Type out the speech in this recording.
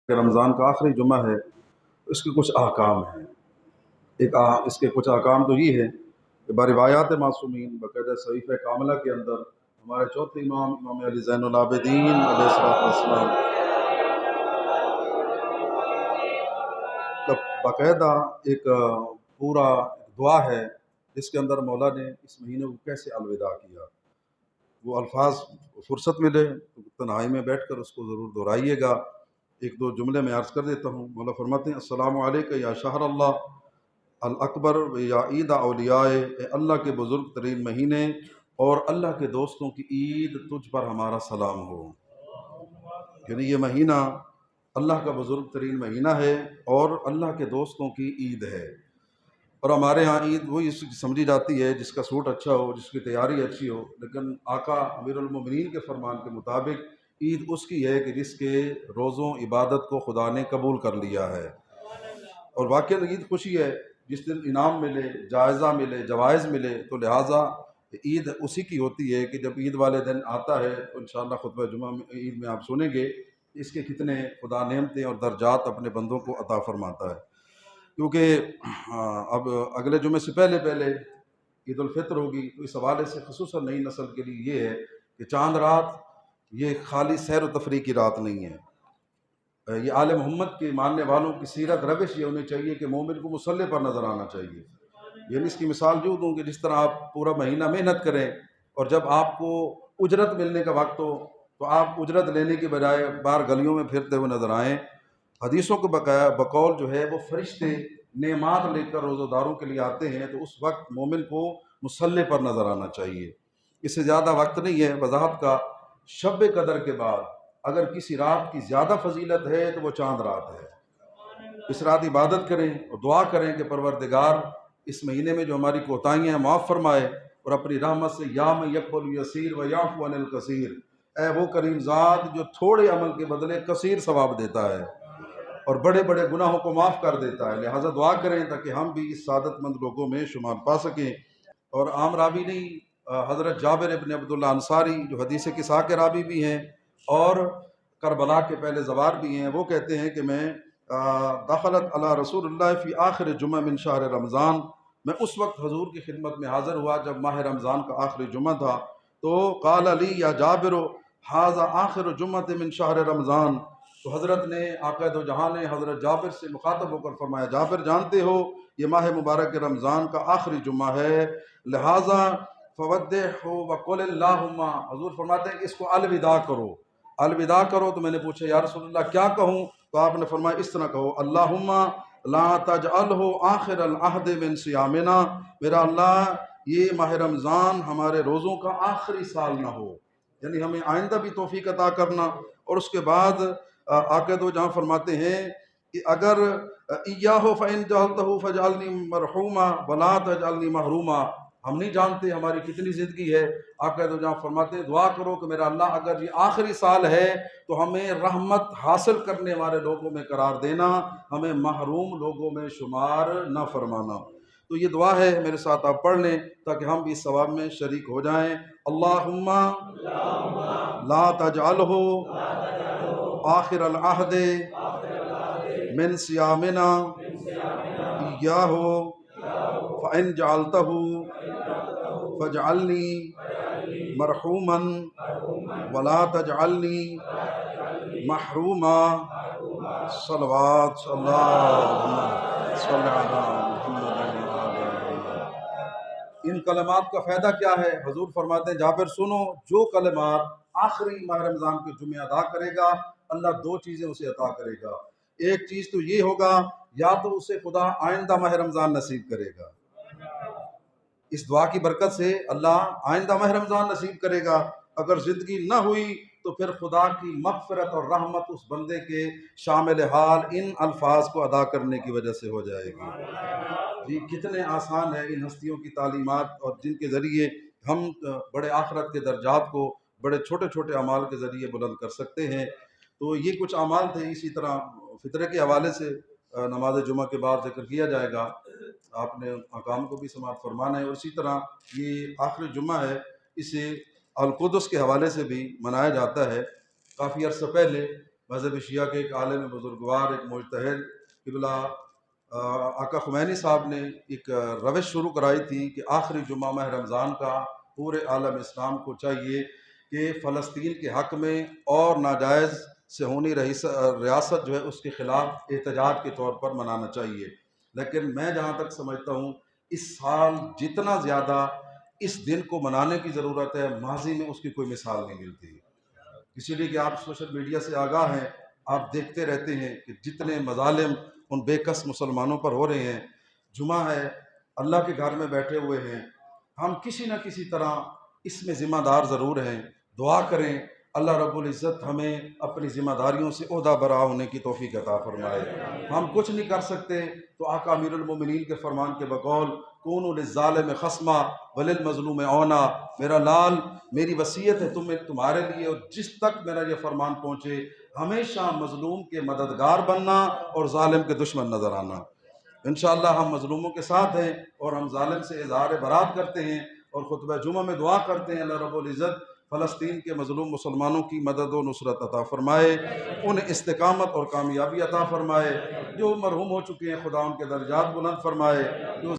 کہ رمضان کا آخری جمعہ ہے، اس کے کچھ احکام ہیں۔ اس کے کچھ احکام تو یہ ہے کہ بروایات معصومین باقاعدہ صحیفہ کاملہ کے اندر ہمارے چوتھے امام امام علی زین العابدین علیہ السلام کا باقاعدہ ایک پورا دعا ہے جس کے اندر مولا نے اس مہینے کو کیسے الوداع کیا۔ وہ الفاظ فرصت ملے تو تنہائی میں بیٹھ کر اس کو ضرور دہرائیے گا۔ ایک دو جملے میں عرض کر دیتا ہوں۔ مولا فرماتے ہیں السلام علیکم یا شہر اللہ الاکبر و یا عید اولیاء، اے اللہ کے بزرگ ترین مہینے اور اللہ کے دوستوں کی عید، تجھ پر ہمارا سلام ہو۔ یعنی یہ مہینہ اللہ کا بزرگ ترین مہینہ ہے اور اللہ کے دوستوں کی عید ہے۔ اور ہمارے ہاں عید وہی سمجھی جاتی ہے جس کا سوٹ اچھا ہو، جس کی تیاری اچھی ہو، لیکن آقا امیر المومنین کے فرمان کے مطابق عید اس کی ہے کہ جس کے روزوں عبادت کو خدا نے قبول کر لیا ہے۔ اور واقعی عید خوشی ہے جس دن انعام ملے، جائزہ ملے، جوائز ملے، تو لہٰذا عید اسی کی ہوتی ہے کہ جب عید والے دن آتا ہے تو انشاءاللہ خطبہ جمعہ میں عید میں آپ سنیں گے اس کے کتنے خدا نعمتیں اور درجات اپنے بندوں کو عطا فرماتا ہے۔ کیونکہ اب اگلے جمعے سے پہلے عید الفطر ہوگی، تو اس حوالے سے خصوصاً نئی نسل کے لیے یہ ہے کہ چاند رات یہ خالی سیر و تفریح کی رات نہیں ہے۔ یہ آل محمد کے ماننے والوں کی سیرت روش یہ ہونی چاہیے کہ مومن کو مصلی پر نظر آنا چاہیے۔ یعنی اس کی مثال جو دوں کہ جس طرح آپ پورا مہینہ محنت کریں اور جب آپ کو اجرت ملنے کا وقت ہو تو آپ اجرت لینے کے بجائے باہر گلیوں میں پھرتے ہوئے نظر آئیں۔ حدیثوں کے بقول جو ہے وہ فرشتے نعمات لے کر روزہ داروں کے لیے آتے ہیں، تو اس وقت مومن کو مصلی پر نظر آنا چاہیے۔ اس سے زیادہ وقت نہیں ہے وضاحت کا۔ شب قدر کے بعد اگر کسی رات کی زیادہ فضیلت ہے تو وہ چاند رات ہے۔ اس رات عبادت کریں اور دعا کریں کہ پروردگار اس مہینے میں جو ہماری کوتاہیاں ہیں معاف فرمائے، اور اپنی رحمت سے یا من یقبل الیسیر و یعفو عن الکثیر، اے وہ کریم ذات جو تھوڑے عمل کے بدلے کثیر ثواب دیتا ہے اور بڑے بڑے گناہوں کو معاف کر دیتا ہے۔ لہٰذا دعا کریں تاکہ ہم بھی اس سعادت مند لوگوں میں شمار پا سکیں۔ اور عام راوی نہیں، حضرت جابر ابن عبداللہ انصاری جو حدیث قصہ کے راوی بھی ہیں اور کربلا کے پہلے زوار بھی ہیں، وہ کہتے ہیں کہ میں دخلت علی رسول اللہ فی آخر جمعہ من شہر رمضان، میں اس وقت حضور کی خدمت میں حاضر ہوا جب ماہ رمضان کا آخری جمعہ تھا، تو قال علی یا جابر ھذا آخر جمعہ من شہر رمضان، تو حضرت نے آقا دو جہاں نے حضرت جابر سے مخاطب ہو کر فرمایا جابر جانتے ہو یہ ماہ مبارک رمضان کا آخری جمعہ ہے، لہٰذا فودعہ وقل اللہم، حضور فرماتے ہیں کہ اس کو الوداع کرو، الوداع کرو۔ تو میں نے پوچھا یا رسول اللہ کیا کہوں؟ تو آپ نے فرمایا اس طرح کہو اللہم لا تجعلہ آخر العہد من صیامنا، میرا اللہ یہ ماہ رمضان ہمارے روزوں کا آخری سال نہ ہو، یعنی ہمیں آئندہ بھی توفیق عطا کرنا۔ اور اس کے بعد آقا دو جہاں فرماتے ہیں کہ اگر ایاہ فإن جعلتہ فاجعلنی مرحوما ولا تجعلنی محروما، ہم نہیں جانتے ہماری کتنی زندگی ہے، آقا دو جہاں فرماتے ہیں دعا کرو کہ میرا اللہ اگر یہ آخری سال ہے تو ہمیں رحمت حاصل کرنے والے لوگوں میں قرار دینا، ہمیں محروم لوگوں میں شمار نہ فرمانا۔ تو یہ دعا ہے، میرے ساتھ آپ پڑھ لیں تاکہ ہم بھی اس ثواب میں شریک ہو جائیں۔ اللہم لا تجعلہ آخر العہد من صیامنا ایاہ فإن جعلتہ فاجعلنی مرحوما ولا تجعلنی محروما۔ صلوات اللہم صلی علی محمد۔ ان کلمات کا فائدہ کیا ہے؟ حضور فرماتے ہیں جابر سنو، جو کلمات آخری ماہ رمضان کے جمعے ادا کرے گا اللہ دو چیزیں اسے عطا کرے گا۔ ایک چیز تو یہ ہوگا یا تو اسے خدا آئندہ ماہ رمضان نصیب کرے گا، اس دعا کی برکت سے اللہ آئندہ ماہ رمضان نصیب کرے گا۔ اگر زندگی نہ ہوئی تو پھر خدا کی مغفرت اور رحمت اس بندے کے شامل حال ان الفاظ کو ادا کرنے کی وجہ سے ہو جائے گی۔ جی کتنے آسان ہے ان ہستیوں کی تعلیمات، اور جن کے ذریعے ہم بڑے آخرت کے درجات کو بڑے چھوٹے چھوٹے اعمال کے ذریعے بلند کر سکتے ہیں۔ تو یہ کچھ اعمال تھے۔ اسی طرح فطرے کے حوالے سے نماز جمعہ کے بعد ذکر کیا جائے گا، آپ نے احکام کو بھی سماعت فرمانا ہے۔ اور اسی طرح یہ آخری جمعہ ہے، اسے القدس کے حوالے سے بھی منایا جاتا ہے۔ کافی عرصہ پہلے مذہب شیعہ کے ایک عالم بزرگوار، ایک مجتہد قبلہ آقا خمینی صاحب نے ایک روش شروع کرائی تھی کہ آخری جمعہ ماہ رمضان کا پورے عالم اسلام کو چاہیے کہ فلسطین کے حق میں اور ناجائز سے ہونی ریاست جو ہے اس کے خلاف احتجاج کے طور پر منانا چاہیے۔ لیکن میں جہاں تک سمجھتا ہوں اس سال جتنا زیادہ اس دن کو منانے کی ضرورت ہے، ماضی میں اس کی کوئی مثال نہیں ملتی، اسی لیے کہ آپ سوشل میڈیا سے آگاہ ہیں، آپ دیکھتے رہتے ہیں کہ جتنے مظالم ان بے کس مسلمانوں پر ہو رہے ہیں۔ جمعہ ہے، اللہ کے گھر میں بیٹھے ہوئے ہیں، ہم کسی نہ کسی طرح اس میں ذمہ دار ضرور ہیں۔ دعا کریں اللہ رب العزت ہمیں اپنی ذمہ داریوں سے عہدہ برآ ہونے کی توفیق عطا فرمائے۔ ہم کچھ نہیں کر سکتے تو آقا امیر المومنین کے فرمان کے بقول کونوا للظالم خصما وللمظلوم عونا، میرا لال میری وصیت ہے تمہارے لیے، اور جس تک میرا یہ فرمان پہنچے ہمیشہ مظلوم کے مددگار بننا اور ظالم کے دشمن نظر آنا۔ انشاءاللہ ہم مظلوموں کے ساتھ ہیں اور ہم ظالم سے اظہار برات کرتے ہیں اور خطبہ جمعہ میں دعا کرتے ہیں اللہ رب العزت فلسطین کے مظلوم مسلمانوں کی مدد و نصرت عطا فرمائے، انہیں استقامت اور کامیابی عطا فرمائے، جو مرحوم ہو چکے ہیں خدا ان کے درجات بلند فرمائے، جو